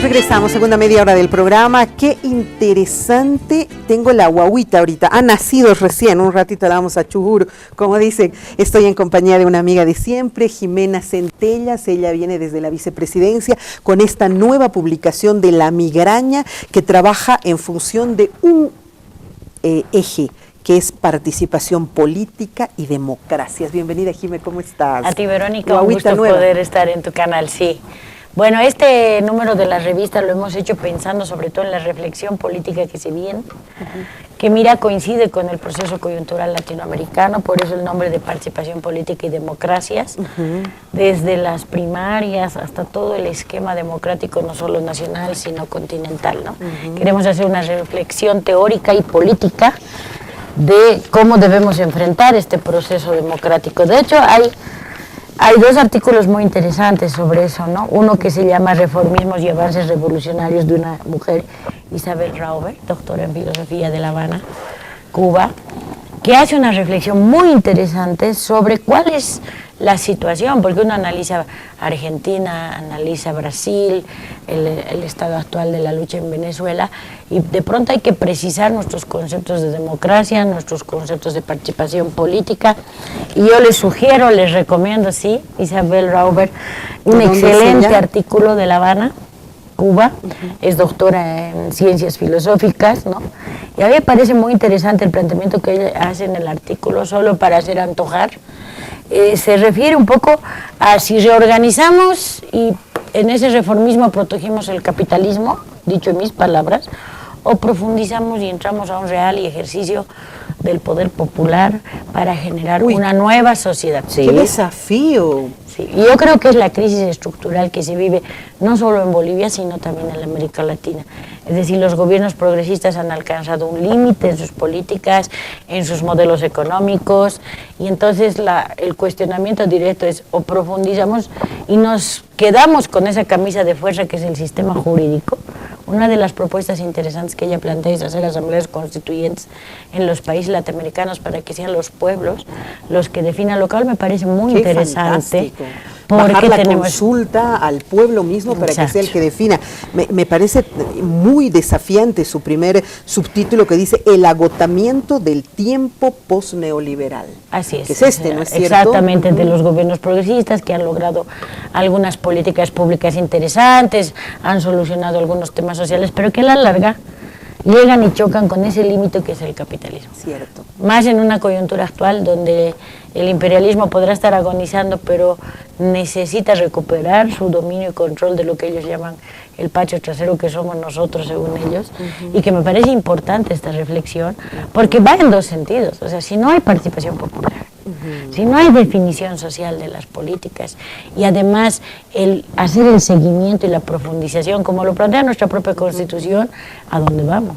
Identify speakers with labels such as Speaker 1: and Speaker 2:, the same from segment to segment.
Speaker 1: Regresamos, segunda media hora del programa. Qué interesante. Tengo la guaguita ahorita. Ha nacido recién, un ratito la vamos a chujur. Como dicen, estoy en compañía de una amiga de siempre, Jimena Centellas. Ella viene desde la vicepresidencia con esta nueva publicación de La Migraña, que trabaja en función de un eje, que es participación política y democracias. Bienvenida, Jimé, ¿cómo estás?
Speaker 2: A ti, Verónica, un gusto poder estar en tu canal, sí. Bueno, este número de la revista lo hemos hecho pensando sobre todo en la reflexión política que se viene, que mira, coincide con el proceso coyuntural latinoamericano, por eso el nombre de participación política y democracias, desde las primarias hasta todo el esquema democrático, no solo nacional, sino continental, ¿no? Queremos hacer una reflexión teórica y política de cómo debemos enfrentar este proceso democrático. De hecho, hay dos artículos muy interesantes sobre eso, ¿no? Uno que se llama Reformismos y avances revolucionarios, de una mujer, Isabel Rauber, doctora en filosofía de La Habana, Cuba, que hace una reflexión muy interesante sobre cuál es la situación, porque uno analiza Argentina, analiza Brasil, el estado actual de la lucha en Venezuela, y de pronto hay que precisar nuestros conceptos de democracia, nuestros conceptos de participación política, y yo les sugiero, les recomiendo, sí, Isabel Rauber, un excelente artículo de La Habana, Cuba, es doctora en ciencias filosóficas, ¿no? Y a mí me parece muy interesante el planteamiento que ella hace en el artículo, solo para hacer antojar. Se refiere un poco a si reorganizamos y en ese reformismo protegemos el capitalismo, dicho en mis palabras, o profundizamos y entramos a un real y ejercicio del poder popular para generar una nueva sociedad.
Speaker 1: ¿Sí? ¡Qué desafío!
Speaker 2: Sí, y yo creo que es la crisis estructural que se vive no solo en Bolivia, sino también en la América Latina. Es decir, los gobiernos progresistas han alcanzado un límite en sus políticas, en sus modelos económicos, y entonces el cuestionamiento directo es o profundizamos y nos quedamos con esa camisa de fuerza que es el sistema jurídico. Una de las propuestas interesantes que ella plantea es hacer asambleas constituyentes en los países latinoamericanos para que sean los pueblos los que definan lo cual me parece muy interesante.
Speaker 1: Fantástico. Bajar la consulta al pueblo mismo para que sea el que defina. Me parece muy desafiante su primer subtítulo que dice el agotamiento del tiempo posneoliberal.
Speaker 2: Así es.
Speaker 1: Que es este, ¿no es cierto?
Speaker 2: Exactamente, de los gobiernos progresistas que han logrado algunas políticas públicas interesantes, han solucionado algunos temas sociales, pero que a la larga llegan y chocan con ese límite que es el capitalismo.
Speaker 1: Cierto.
Speaker 2: Más en una coyuntura actual donde el imperialismo podrá estar agonizando, pero necesita recuperar su dominio y control de lo que ellos llaman el patio trasero, que somos nosotros según ellos, y que me parece importante esta reflexión, porque va en dos sentidos. O sea, si no hay participación popular, si no hay definición social de las políticas y además el hacer el seguimiento y la profundización, como lo plantea nuestra propia Constitución, ¿a dónde vamos?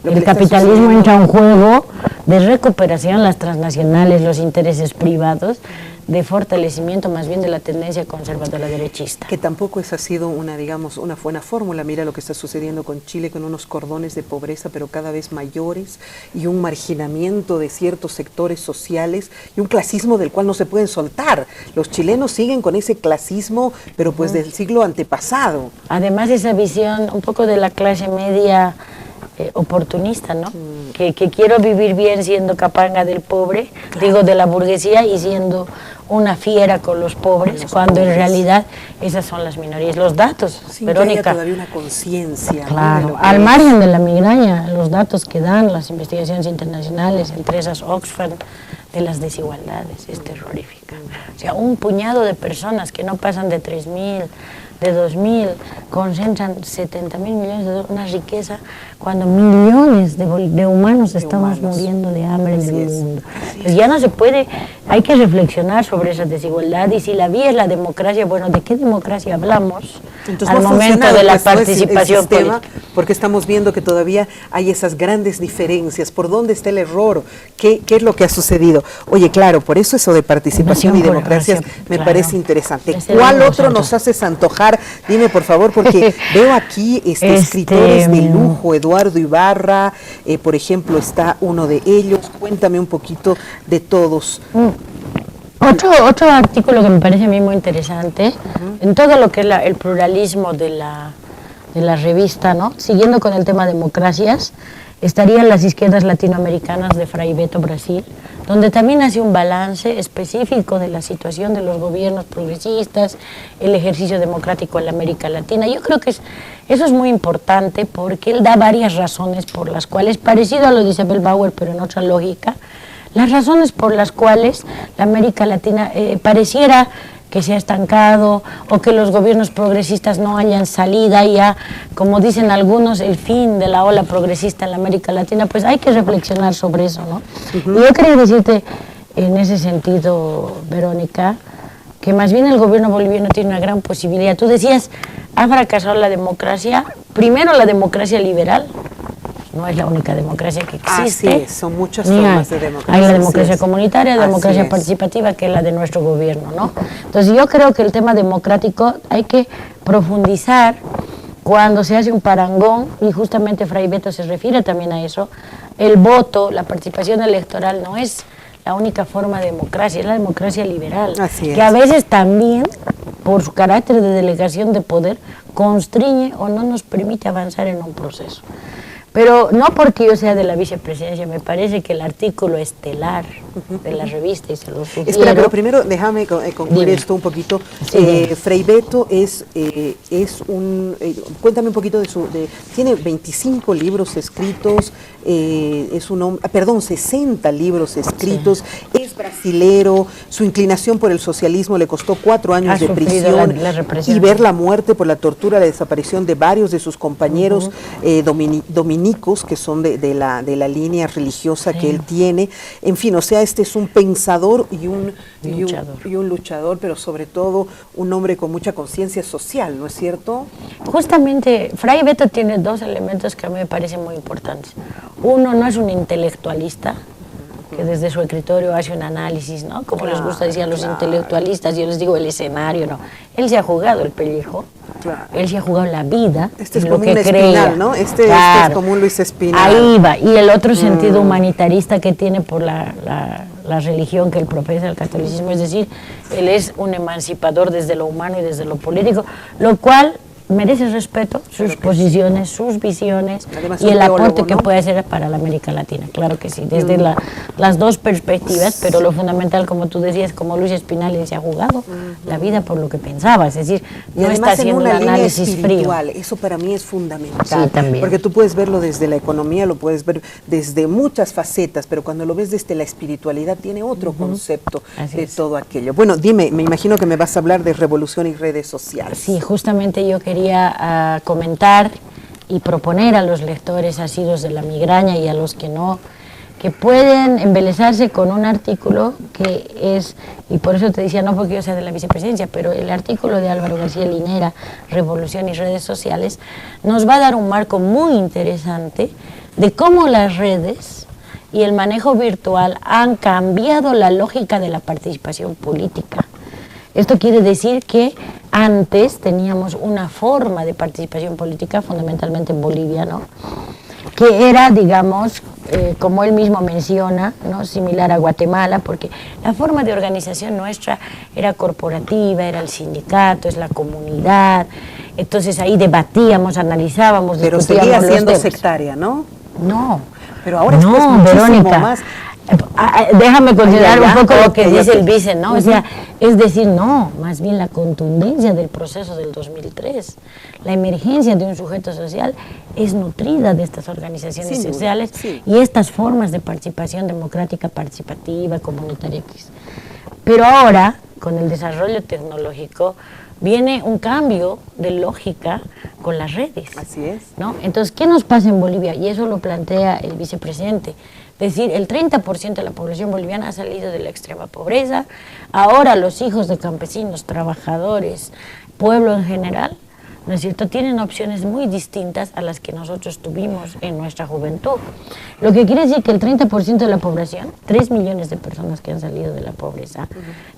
Speaker 2: El capitalismo entra a un juego de recuperación, las transnacionales, los intereses privados, de fortalecimiento más bien de la tendencia conservadora derechista.
Speaker 1: Que tampoco esa ha sido una, digamos, una buena fórmula. Mira lo que está sucediendo con Chile, con unos cordones de pobreza, pero cada vez mayores, y un marginamiento de ciertos sectores sociales, y un clasismo del cual no se pueden soltar. Los chilenos siguen con ese clasismo, pero pues del siglo antepasado.
Speaker 2: Además, esa visión un poco de la clase media oportunista, ¿no? Que quiero vivir bien siendo capanga del pobre, digo de la burguesía, y siendo una fiera con los pobres, cuando en realidad esas son las minorías. Los datos, Verónica.
Speaker 1: Que haya todavía una conciencia.
Speaker 2: Claro, al margen de la migraña, los datos que dan las investigaciones internacionales, entre esas Oxfam, de las desigualdades, es terrorífica. O sea, un puñado de personas que no pasan de 3.000, de 2.000, concentran 70.000 millones de dólares, una riqueza, cuando millones de humanos estamos muriendo de hambre en el mundo. Pues ya no se puede, hay que reflexionar sobre esa desigualdad, y si la vía es la democracia, bueno, ¿de qué democracia hablamos?
Speaker 1: Entonces,
Speaker 2: al momento de la participación política?
Speaker 1: Porque estamos viendo que todavía hay esas grandes diferencias. ¿Por dónde está el error? ¿Qué es lo que ha sucedido? Oye, claro, por eso de participación y democracia me parece interesante. ¿Cuál otro nos haces antojar? Dime, por favor, porque veo aquí escritores de lujo, Eduardo Ibarra, por ejemplo, está uno de ellos. Cuéntame un poquito de todos.
Speaker 2: Otro artículo que me parece a mí muy interesante, en todo lo que es el pluralismo de la de la revista, ¿no? Siguiendo con el tema democracias, estarían las izquierdas latinoamericanas de Fray Beto Brasil, donde también hace un balance específico de la situación de los gobiernos progresistas, el ejercicio democrático en la América Latina. Yo creo que eso es muy importante porque él da varias razones por las cuales, parecido a lo de Isabel Bauer, pero en otra lógica, las razones por las cuales la América Latina pareciera que se ha estancado o que los gobiernos progresistas no hayan salida ya, como dicen algunos, el fin de la ola progresista en la América Latina, pues hay que reflexionar sobre eso, ¿no? Y yo quería decirte en ese sentido, Verónica, que más bien el gobierno boliviano tiene una gran posibilidad. Tú decías, ha fracasado la democracia, primero la democracia liberal, no es la única democracia que existe.
Speaker 1: Así es, son muchas formas de democracia.
Speaker 2: Hay la democracia comunitaria, la democracia participativa, que es la de nuestro gobierno, ¿no? Entonces yo creo que el tema democrático hay que profundizar cuando se hace un parangón, y justamente Fray Beto se refiere también a eso. El voto, la participación electoral no es la única forma de democracia, es la democracia liberal, que a veces también, por su carácter de delegación de poder, constriñe o no nos permite avanzar en un proceso. Pero no porque yo sea de la vicepresidencia, me parece que el artículo estelar de la revista, y se lo sugiero...
Speaker 1: Espera, pero primero déjame concluir esto un poquito. Fray Beto es un... cuéntame un poquito tiene 25 libros escritos, es un hombre... Perdón, 60 libros escritos, es brasilero, su inclinación por el socialismo le costó 4 años de prisión y ver la muerte por la tortura, la desaparición de varios de sus compañeros dominicos, que son de la línea religiosa que él tiene. En fin, o sea, este es un pensador y un luchador, pero sobre todo un hombre con mucha conciencia social, ¿no es cierto?
Speaker 2: Justamente, Fray Beto tiene dos elementos que a mí me parecen muy importantes. Uno, no es un intelectualista, que desde su escritorio hace un análisis, ¿no? Como les gusta decir a los intelectualistas, yo les digo el escenario, ¿no? Él se ha jugado el pellejo, él se ha jugado la vida,
Speaker 1: este es
Speaker 2: lo
Speaker 1: como
Speaker 2: que
Speaker 1: un Espinal, ¿no? Este es como un Luis Espinal.
Speaker 2: Ahí va, y el otro sentido humanitarista que tiene por la religión que él profesa, el catolicismo, es decir, él es un emancipador desde lo humano y desde lo político, lo cual merece respeto, sus posiciones, sus visiones. Además, y el aporte que puede hacer para la América Latina, claro que sí, desde las dos perspectivas, pero lo fundamental, como tú decías, como Luis Espinal se ha jugado la vida por lo que pensaba, es decir, no está haciendo un análisis frío.
Speaker 1: Eso para mí es fundamental,
Speaker 2: sí, también.
Speaker 1: Porque tú puedes verlo desde la economía, lo puedes ver desde muchas facetas, pero cuando lo ves desde la espiritualidad tiene otro concepto de todo aquello. Bueno, dime, me imagino que me vas a hablar de revolución y redes sociales.
Speaker 2: Sí, justamente yo quería comentar y proponer a los lectores asiduos de La Migraña y a los que no, que pueden embelezarse con un artículo que es, y por eso te decía, no porque yo sea de la vicepresidencia, pero el artículo de Álvaro García Linera, Revolución y redes sociales, nos va a dar un marco muy interesante de cómo las redes y el manejo virtual han cambiado la lógica de la participación política. Esto quiere decir que antes teníamos una forma de participación política, fundamentalmente en Bolivia, ¿no?, que era, digamos, como él mismo menciona, ¿no?, similar a Guatemala, porque la forma de organización nuestra era corporativa, era el sindicato, es la comunidad, entonces ahí debatíamos, analizábamos,
Speaker 1: pero seguía siendo sectaria, ¿no?
Speaker 2: No.
Speaker 1: Pero ahora es muchísimo
Speaker 2: Verónica,
Speaker 1: más.
Speaker 2: Déjame considerar un poco lo que dice el vice, ¿no? O sea, es decir, no, más bien la contundencia del proceso del 2003, la emergencia de un sujeto social es nutrida de estas organizaciones sociales y estas formas de participación democrática, participativa, comunitaria. Pero ahora, con el desarrollo tecnológico, viene un cambio de lógica con las redes.
Speaker 1: Así es.
Speaker 2: ¿No? Entonces, ¿qué nos pasa en Bolivia? Y eso lo plantea el vicepresidente. Es decir, el 30% de la población boliviana ha salido de la extrema pobreza. Ahora los hijos de campesinos, trabajadores, pueblo en general, ¿no es cierto?, tienen opciones muy distintas a las que nosotros tuvimos en nuestra juventud. Lo que quiere decir que el 30% de la población, 3 millones de personas que han salido de la pobreza,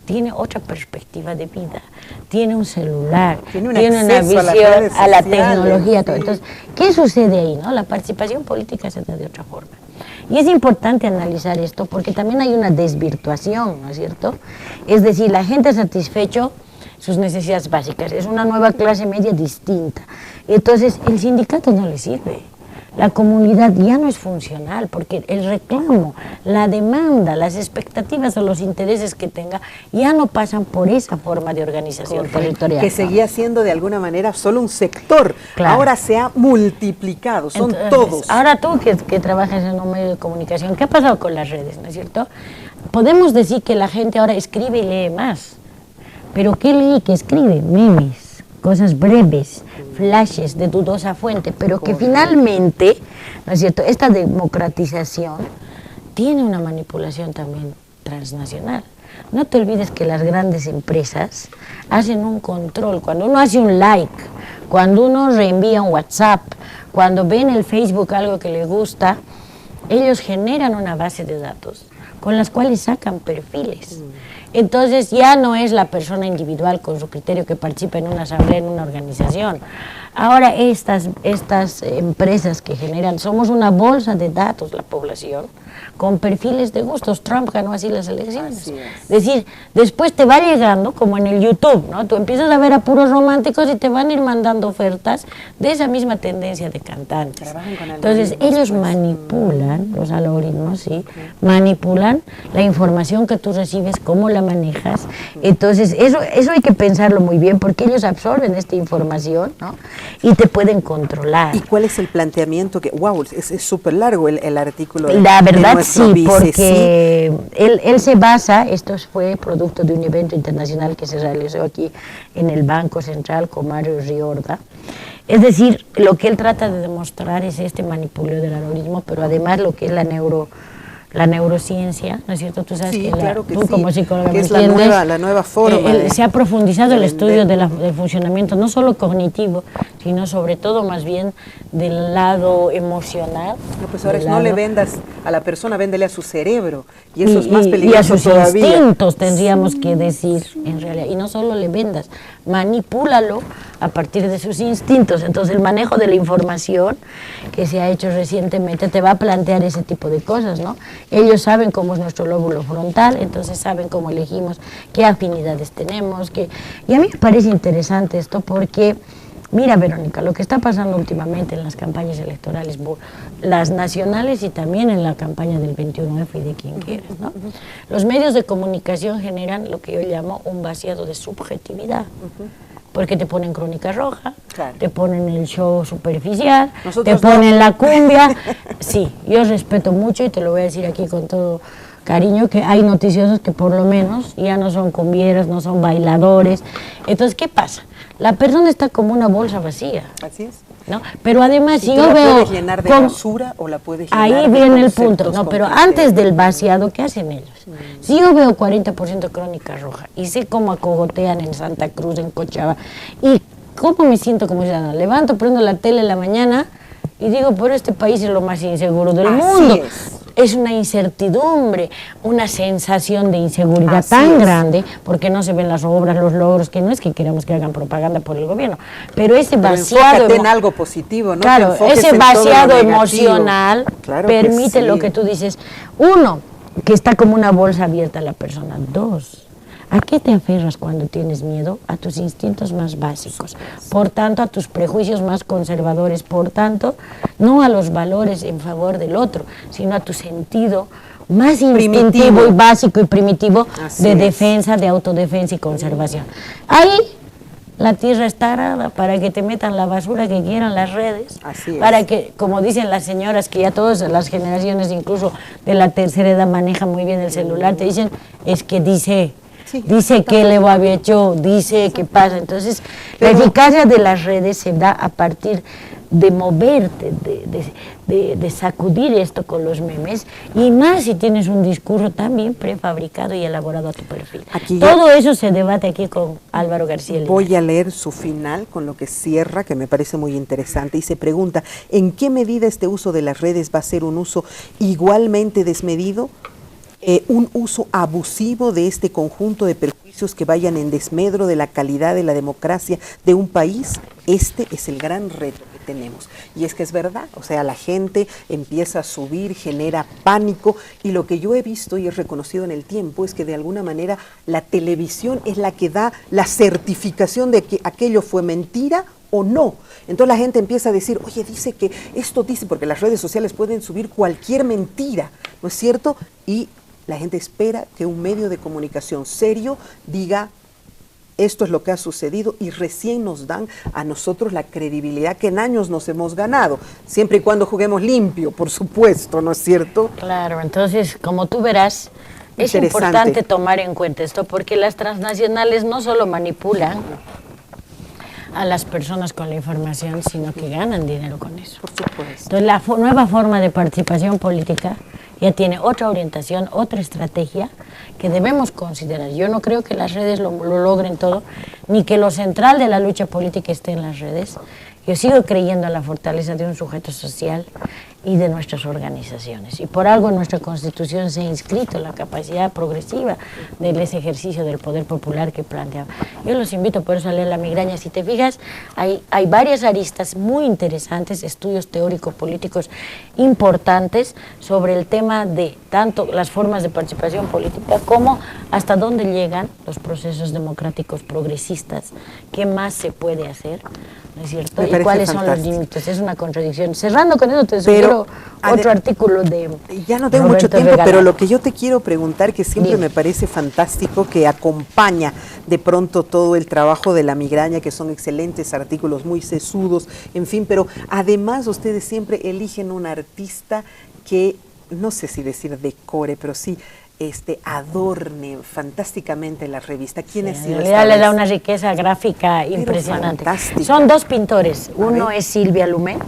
Speaker 2: tiene otra perspectiva de vida, tiene un celular, tiene una visión a la tecnología. Todo. Entonces, ¿qué sucede ahí, no? La participación política se da de otra forma. Y es importante analizar esto porque también hay una desvirtuación, ¿no es cierto? Es decir, la gente satisfecho sus necesidades básicas. Es una nueva clase media distinta. Entonces, el sindicato no le sirve. La comunidad ya no es funcional, porque el reclamo, la demanda, las expectativas o los intereses que tenga ya no pasan por esa forma de organización territorial.
Speaker 1: Que seguía siendo de alguna manera solo un sector,
Speaker 2: claro.
Speaker 1: Ahora se ha multiplicado, son
Speaker 2: entonces,
Speaker 1: todos.
Speaker 2: Ahora tú que trabajas en un medio de comunicación, ¿qué ha pasado con las redes, no es cierto? Podemos decir que la gente ahora escribe y lee más, pero ¿qué lee que escribe? Memes, cosas breves, flashes de dudosa fuente, pero que finalmente, ¿no es cierto?, esta democratización tiene una manipulación también transnacional. No te olvides que las grandes empresas hacen un control. Cuando uno hace un like, cuando uno reenvía un WhatsApp, cuando ve en el Facebook algo que le gusta, ellos generan una base de datos con las cuales sacan perfiles. Entonces ya no es la persona individual con su criterio que participa en una asamblea, en una organización. Ahora estas empresas que generan, somos una bolsa de datos la población, con perfiles de gustos. Trump ganó así las elecciones. Es decir, después te va llegando, como en el YouTube, ¿no? Tú empiezas a ver a puros románticos y te van a ir mandando ofertas de esa misma tendencia de cantantes. Entonces ellos manipulan, los algoritmos, sí, manipulan la información que tú recibes, cómo la manejas. Entonces eso hay que pensarlo muy bien, porque ellos absorben esta información, ¿no?, y te pueden controlar.
Speaker 1: ¿Y cuál es el planteamiento? Que wow, es súper largo el artículo.
Speaker 2: La verdad sí, porque él se basa, esto fue producto de un evento internacional que se realizó aquí en el Banco Central con Mario Riorda. Es decir, lo que él trata de demostrar es este manipulio del algoritmo, pero además lo que es la neurociencia, ¿no es cierto? Tú sabes que,
Speaker 1: claro que
Speaker 2: tú como psicóloga
Speaker 1: que
Speaker 2: me
Speaker 1: es
Speaker 2: entiendes,
Speaker 1: la nueva forma.
Speaker 2: Se ha profundizado el estudio del funcionamiento, no solo cognitivo, sino sobre todo más bien del lado emocional.
Speaker 1: No, pues ahora no le vendas a la persona, véndele a su cerebro, y eso es más peligroso.
Speaker 2: Y a sus
Speaker 1: todavía.
Speaker 2: Instintos tendríamos que decir, en realidad, y no solo le vendas, manipúlalo a partir de sus instintos. Entonces el manejo de la información que se ha hecho recientemente te va a plantear ese tipo de cosas, ¿no? Ellos saben cómo es nuestro lóbulo frontal, entonces saben cómo elegimos, qué afinidades tenemos, y a mí me parece interesante esto porque, mira, Verónica, lo que está pasando últimamente en las campañas electorales, las nacionales y también en la campaña del 21F y de quien quieras, ¿no? Los medios de comunicación generan lo que yo llamo un vaciado de subjetividad. Porque te ponen Crónica Roja, claro, te ponen el show superficial, nosotros te ponen la cumbia. Sí, yo respeto mucho y te lo voy a decir aquí con todo cariño, que hay noticiosos que por lo menos ya no son cumbieras, no son bailadores. Entonces, ¿qué pasa? La persona está como una bolsa vacía.
Speaker 1: Así es.
Speaker 2: ¿no? Pero además, si yo
Speaker 1: veo...
Speaker 2: ¿La
Speaker 1: puedes llenar de basura o la puedes llenar
Speaker 2: ahí viene el punto, no, pero antes del vaciado, ¿qué hacen ellos? Si yo veo 40% Crónica Roja y sé cómo acogotean en Santa Cruz, en Cochabamba, y cómo me siento como ciudadana, levanto, prendo la tele en la mañana y digo, pero este país es lo más inseguro del mundo. Es una incertidumbre, una sensación de inseguridad tan grande, porque no se ven las obras, los logros, que no es que queramos que hagan propaganda por el gobierno, pero ese vaciado...
Speaker 1: en algo positivo, ¿no?
Speaker 2: Claro, ese vaciado emocional permite lo que tú dices. Uno, que está como una bolsa abierta a la persona. Dos, ¿a qué te aferras cuando tienes miedo? A tus instintos más básicos, por tanto a tus prejuicios más conservadores, por tanto no a los valores en favor del otro, sino a tu sentido más instintivo y básico y primitivo de defensa, de autodefensa y conservación. Ahí la tierra está arada para que te metan la basura que quieran las redes, para que, como dicen las señoras, que ya todas las generaciones, incluso de la tercera edad, manejan muy bien el celular, te dicen, es que dice que le había hecho, dice que pasa. Entonces, la eficacia de las redes se da a partir de moverte, de sacudir esto con los memes, y más si tienes un discurso tan bien prefabricado y elaborado a tu perfil. Todo eso se debate aquí con Álvaro García.
Speaker 1: Voy a leer su final con lo que cierra, que me parece muy interesante, y se pregunta, ¿en qué medida este uso de las redes va a ser un uso igualmente desmedido? Un uso abusivo de este conjunto de perjuicios que vayan en desmedro de la calidad de la democracia de un país. Este es el gran reto que tenemos. Y es que es verdad, o sea, la gente empieza a subir, genera pánico, y lo que yo he visto y he reconocido en el tiempo es que de alguna manera la televisión es la que da la certificación de que aquello fue mentira o no. Entonces la gente empieza a decir, oye, dice que esto dice, porque las redes sociales pueden subir cualquier mentira, ¿no es cierto? Y la gente espera que un medio de comunicación serio diga, esto es lo que ha sucedido, y recién nos dan a nosotros la credibilidad que en años nos hemos ganado, siempre y cuando juguemos limpio, por supuesto, ¿no es cierto?
Speaker 2: Claro, entonces, como tú verás, es importante tomar en cuenta esto, porque las transnacionales no solo manipulan a las personas con la información, sino que ganan dinero con eso.
Speaker 1: Por supuesto.
Speaker 2: Entonces, la nueva forma de participación política ya tiene otra orientación, otra estrategia que debemos considerar. Yo no creo que las redes lo logren todo, ni que lo central de la lucha política esté en las redes. Yo sigo creyendo en la fortaleza de un sujeto social y de nuestras organizaciones. Y por algo en nuestra Constitución se ha inscrito la capacidad progresiva de ese ejercicio del poder popular que planteaba. Yo los invito por eso a leer La migraña. Si te fijas, hay varias aristas muy interesantes, estudios teórico-políticos importantes sobre el tema de tanto las formas de participación política como hasta dónde llegan los procesos democráticos progresistas, qué más se puede hacer, ¿no es cierto? Y cuáles son los límites. Es una contradicción. Cerrando con eso, te sugiero otro artículo de
Speaker 1: ya no tengo mucho tiempo, pero lo que yo te quiero preguntar, que siempre me parece fantástico, que acompaña de pronto todo el trabajo de La migraña, que son excelentes artículos, muy sesudos, en fin, pero además ustedes siempre eligen un artista que, no sé si decir decore, pero sí adorne fantásticamente la revista. ¿Quién es?
Speaker 2: En realidad le da una riqueza gráfica impresionante. Son dos pintores, uno es Silvia Lumén,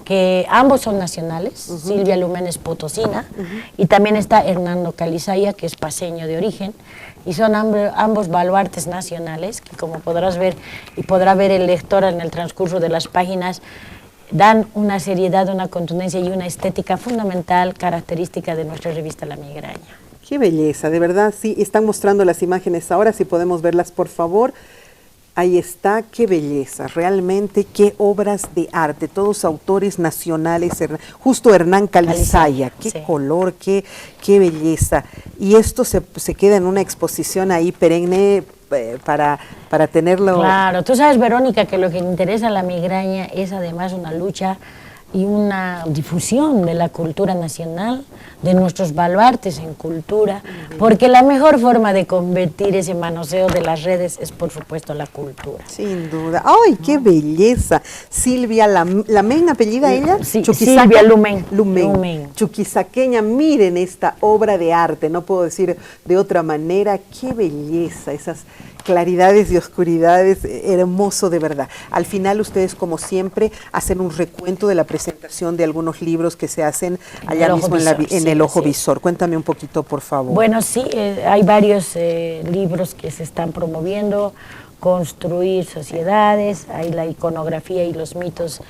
Speaker 2: que ambos son nacionales. Silvia Lumén es potosina, y también está Hernando Calizaya, que es paceño de origen, y son ambos baluartes nacionales, que como podrás ver, y podrá ver el lector en el transcurso de las páginas, dan una seriedad, una contundencia y una estética fundamental, característica de nuestra revista La migraña.
Speaker 1: Qué belleza, de verdad, sí, están mostrando las imágenes ahora, si podemos verlas, por favor. Ahí está, qué belleza, realmente qué obras de arte, todos autores nacionales, justo Hernán Calizaya, qué color, qué belleza. Y esto se queda en una exposición ahí perenne para tenerlo.
Speaker 2: Claro, tú sabes, Verónica, que lo que interesa a La migraña es además una lucha y una difusión de la cultura nacional, de nuestros baluartes en cultura, porque la mejor forma de convertir ese manoseo de las redes es, por supuesto, la cultura.
Speaker 1: Sin duda. ¡Ay, qué belleza! Silvia Lumén, ¿apellida ella?
Speaker 2: Sí, Silvia Lumén.
Speaker 1: Chuquisaqueña, miren esta obra de arte, no puedo decir de otra manera, qué belleza, esas claridades y oscuridades, hermoso de verdad. Al final ustedes, como siempre, hacen un recuento de la presentación de algunos libros que se hacen allá mismo en el Ojo Visor. Cuéntame un poquito, por favor.
Speaker 2: Bueno, sí, hay varios libros que se están promoviendo: Construir sociedades, hay la iconografía y los mitos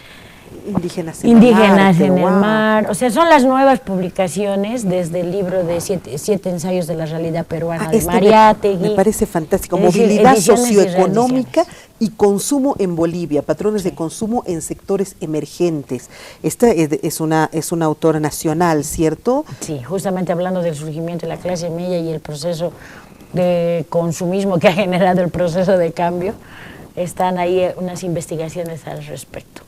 Speaker 1: indígenas en el
Speaker 2: mar. O sea, son las nuevas publicaciones desde el libro de siete ensayos de la realidad peruana de Mariátegui.
Speaker 1: Me parece fantástico. Movilidad socioeconómica y consumo en Bolivia, patrones de consumo en sectores emergentes. Esta es una autora nacional, ¿cierto?
Speaker 2: Sí, justamente hablando del surgimiento de la clase media y el proceso de consumismo que ha generado el proceso de cambio, están ahí unas investigaciones al respecto.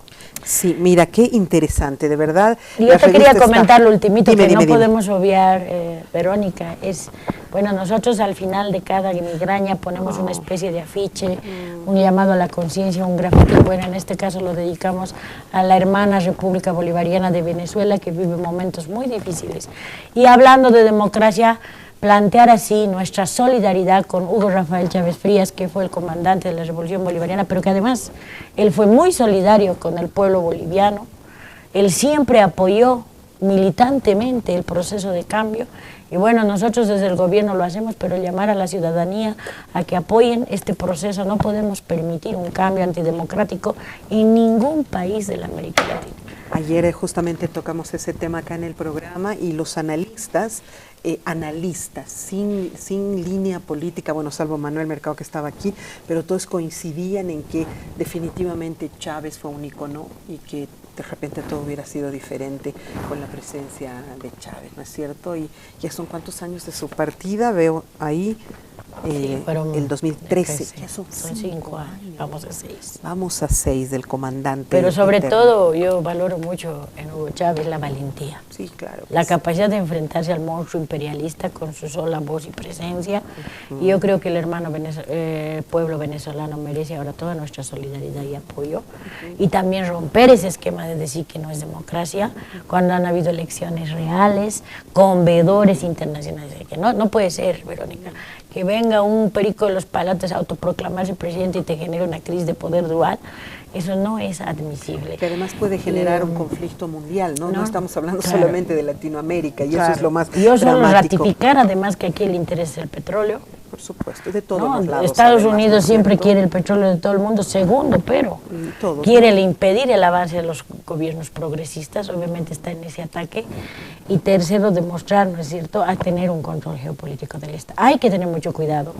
Speaker 1: Sí, mira, qué interesante, de verdad.
Speaker 2: Y yo te quería comentar lo ultimito que no podemos obviar, Verónica, es, bueno, nosotros al final de cada migraña ponemos una especie de afiche, un llamado a la conciencia, un grafiti. Bueno, en este caso lo dedicamos a la hermana República Bolivariana de Venezuela, que vive momentos muy difíciles. Y hablando de democracia, plantear así nuestra solidaridad con Hugo Rafael Chávez Frías, que fue el comandante de la Revolución Bolivariana, pero que además él fue muy solidario con el pueblo boliviano. Él siempre apoyó militantemente el proceso de cambio, y bueno, nosotros desde el gobierno lo hacemos, pero llamar a la ciudadanía a que apoyen este proceso. No podemos permitir un cambio antidemocrático en ningún país de la América Latina.
Speaker 1: Ayer justamente tocamos ese tema acá en el programa, y los analistas analistas, sin línea política, bueno, salvo Manuel Mercado que estaba aquí, pero todos coincidían en que definitivamente Chávez fue un ícono y que de repente todo hubiera sido diferente con la presencia de Chávez, ¿no es cierto? Y ya son ¿cuántos años de su partida? Veo ahí. Sí, el 2013, ya son 5 años.
Speaker 2: Vamos a 6.
Speaker 1: Vamos a 6 del comandante.
Speaker 2: Pero sobre todo yo valoro mucho en Hugo Chávez la valentía.
Speaker 1: Sí, claro.
Speaker 2: La capacidad de enfrentarse al monstruo imperialista con su sola voz y presencia. Y yo creo que el hermano pueblo venezolano merece ahora toda nuestra solidaridad y apoyo. Y también romper ese esquema de decir que no es democracia, cuando han habido elecciones reales, con veedores internacionales. Que no puede ser, Verónica, que venga un perico de los palates a autoproclamarse presidente y te genere una crisis de poder dual. Eso no es admisible.
Speaker 1: Que además puede generar un conflicto mundial, ¿no? No estamos hablando solamente de Latinoamérica, y eso es lo más
Speaker 2: yo solo ratificar, además, que aquí el interés es el petróleo.
Speaker 1: Por supuesto, de todos los lados.
Speaker 2: Estados Unidos siempre quiere el petróleo de todo el mundo. Segundo, pero quiere impedir el avance de los gobiernos progresistas, obviamente está en ese ataque. Y tercero, demostrar, ¿no es cierto?, a tener un control geopolítico del Estado. Hay que tener mucho cuidado.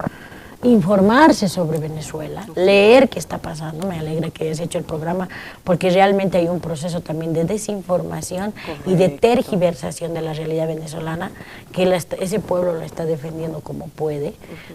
Speaker 2: Informarse sobre Venezuela, leer qué está pasando. Me alegra que hayas hecho el programa, porque realmente hay un proceso también de desinformación y de tergiversación de la realidad venezolana, que ese pueblo lo está defendiendo como puede,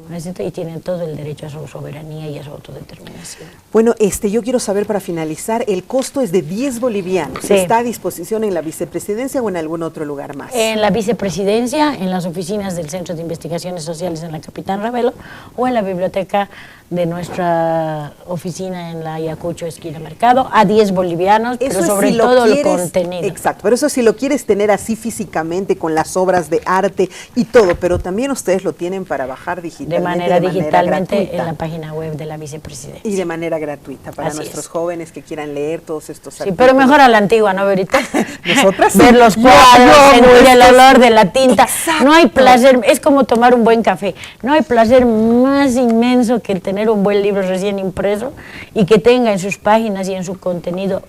Speaker 2: ¿no es cierto? Y tienen todo el derecho a su soberanía y a su autodeterminación.
Speaker 1: Bueno, yo quiero saber, para finalizar, el costo es de 10 bolivianos. Sí. ¿Está a disposición en la vicepresidencia o en algún otro lugar más?
Speaker 2: En la vicepresidencia, en las oficinas del Centro de Investigaciones Sociales en la Capitán Ravelo, o en la biblioteca de nuestra oficina en la Ayacucho, esquina Mercado, a 10 bolivianos,
Speaker 1: eso
Speaker 2: pero sobre todo lo contenido.
Speaker 1: Exacto, pero eso si lo quieres tener así físicamente, con las obras de arte y todo, pero también ustedes lo tienen para bajar digitalmente.
Speaker 2: De manera digitalmente en la página web de la vicepresidencia.
Speaker 1: Y de manera gratuita, para nuestros jóvenes que quieran leer todos estos artículos.
Speaker 2: Sí, pero mejor a la antigua, ¿no, Verita?
Speaker 1: Nosotras
Speaker 2: ver los cuadros, sentir el olor de la tinta. Exacto. No hay placer, es como tomar un buen café, no hay placer más inmenso que el tener un buen libro recién impreso y que tenga en sus páginas y en su contenido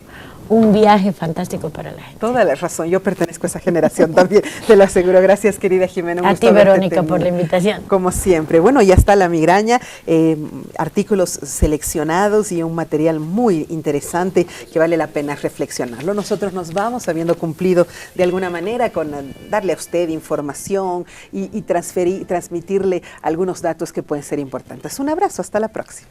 Speaker 2: un viaje fantástico para la gente.
Speaker 1: Toda la razón, yo pertenezco a esa generación también, te lo aseguro. Gracias, querida Jimena.
Speaker 2: A ti, Verónica, por la invitación.
Speaker 1: Como siempre. Bueno, ya está La Migraña, artículos seleccionados y un material muy interesante que vale la pena reflexionarlo. Nosotros nos vamos habiendo cumplido de alguna manera con darle a usted información y transmitirle algunos datos que pueden ser importantes. Un abrazo, hasta la próxima.